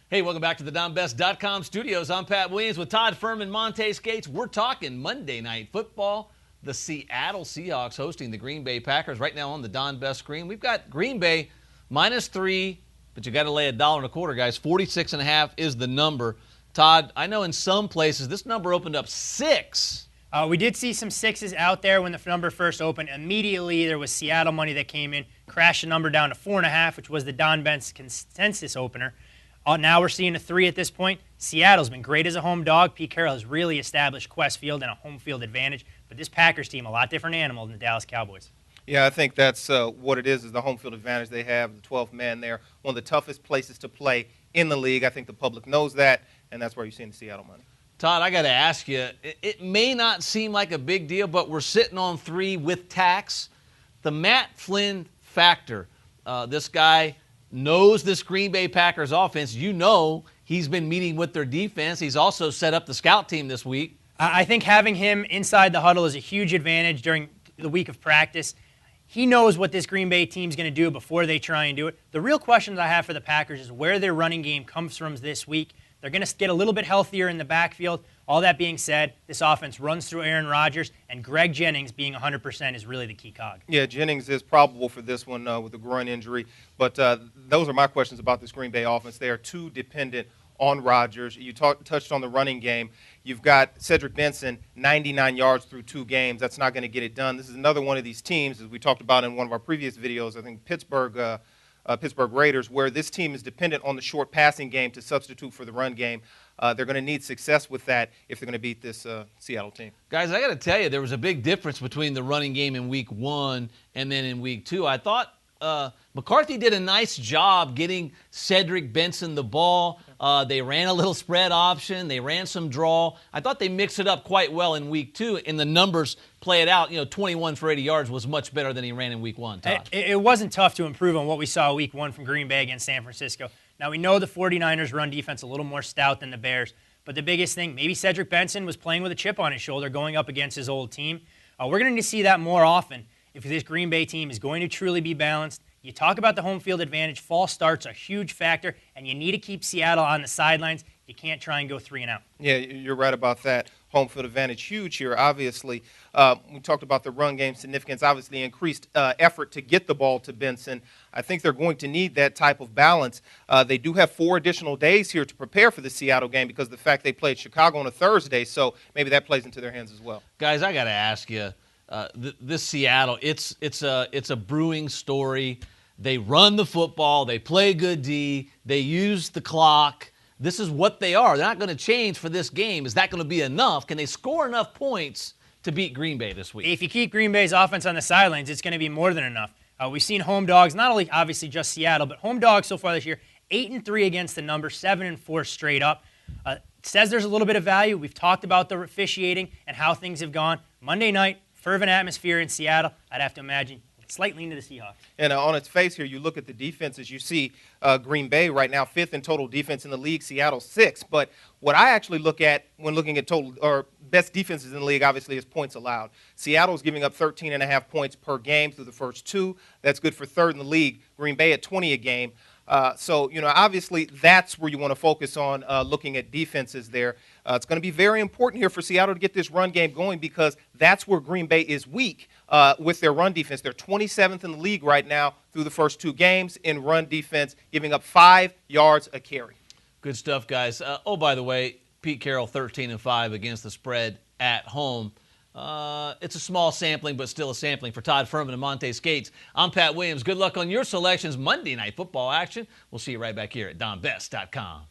Hey, welcome back to the DonBest.com studios. I'm Pat Williams with Todd Furman, Monte Skates. We're talking Monday Night Football. The Seattle Seahawks hosting the Green Bay Packers right now on the Don Best screen. We've got Green Bay -3, but you got to lay $1.25, guys. 46.5 is the number. Todd, I know in some places this number opened up 6. We did see some 6s out there when the number first opened. Immediately, there was Seattle money that came in, crashed the number down to 4.5, which was the Don Best consensus opener. Now we're seeing a 3 at this point. Seattle's been great as a home dog. Pete Carroll has really established Qwest Field and a home field advantage. But this Packers team, a lot different animal than the Dallas Cowboys. Yeah, I think that's what it is the home field advantage they have, the 12th man there. One of the toughest places to play in the league. I think the public knows that, and that's where you're seeing the Seattle money. Todd, I got to ask you, it may not seem like a big deal, but we're sitting on 3 with tax. The Matt Flynn factor, this guy knows this Green Bay Packers offense. You know he's been meeting with their defense. He's also set up the scout team this week. I think having him inside the huddle is a huge advantage during the week of practice. He knows what this Green Bay team's going to do before they try and do it. The real questions I have for the Packers is where their running game comes from this week. They're going to get a little bit healthier in the backfield. All that being said, this offense runs through Aaron Rodgers, and Greg Jennings being 100% is really the key cog. Yeah, Jennings is probable for this one with a groin injury. But those are my questions about this Green Bay offense. They are too dependent on Rodgers. You touched on the running game. You've got Cedric Benson, 99 yards through 2 games. That's not going to get it done. This is another one of these teams, as we talked about in one of our previous videos, I think Pittsburgh Raiders, where this team is dependent on the short passing game to substitute for the run game. They're going to need success with that if they're going to beat this Seattle team. Guys, I got to tell you, there was a big difference between the running game in week 1 and then in week 2. I thought McCarthy did a nice job getting Cedric Benson the ball. They ran a little spread option. They ran some draw. I thought they mixed it up quite well in week 2, and the numbers play it out. 21 for 80 yards was much better than he ran in week 1, Todd. It wasn't tough to improve on what we saw week 1 from Green Bay against San Francisco. Now, we know the 49ers run defense a little more stout than the Bears, but the biggest thing, maybe Cedric Benson was playing with a chip on his shoulder going up against his old team. We're going to need to see that more often if this Green Bay team is going to truly be balanced. You talk about the home field advantage. False starts are a huge factor, and you need to keep Seattle on the sidelines. You can't try and go 3 and out. Yeah, you're right about that. Home field advantage, huge here, obviously. We talked about the run game significance, obviously increased effort to get the ball to Benson. I think they're going to need that type of balance. They do have 4 additional days here to prepare for the Seattle game because of the fact they played Chicago on a Thursday, so maybe that plays into their hands as well. Guys, I got to ask you, this Seattle, it's a brewing story. They run the football. They play good D. They use the clock. This is what they are. They're not going to change for this game. Is that going to be enough? Can they score enough points to beat Green Bay this week? If you keep Green Bay's offense on the sidelines, it's going to be more than enough. We've seen home dogs, not only obviously just Seattle, but home dogs so far this year, 8-3 against the number, 7-4 straight up. It says there's a little bit of value. We've talked about the officiating and how things have gone. Monday night, fervent atmosphere in Seattle. I'd have to imagine slightly into the Seahawks. And on its face here, you look at the defenses. You see Green Bay right now 5th in total defense in the league, Seattle 6th. But what I actually look at when looking at total or best defenses in the league, obviously, is points allowed. Seattle's giving up 13.5 points per game through the first 2. That's good for 3rd in the league. Green Bay at 20 a game. So, obviously that's where you want to focus on looking at defenses there. It's going to be very important here for Seattle to get this run game going because that's where Green Bay is weak with their run defense. They're 27th in the league right now through the first 2 games in run defense, giving up 5 yards a carry. Good stuff, guys. By the way, Pete Carroll 13-5 against the spread at home. It's a small sampling, but still a sampling. For Todd Furman and Monte Skates, I'm Pat Williams. Good luck on your selections. Monday Night Football action. We'll see you right back here at DonBest.com.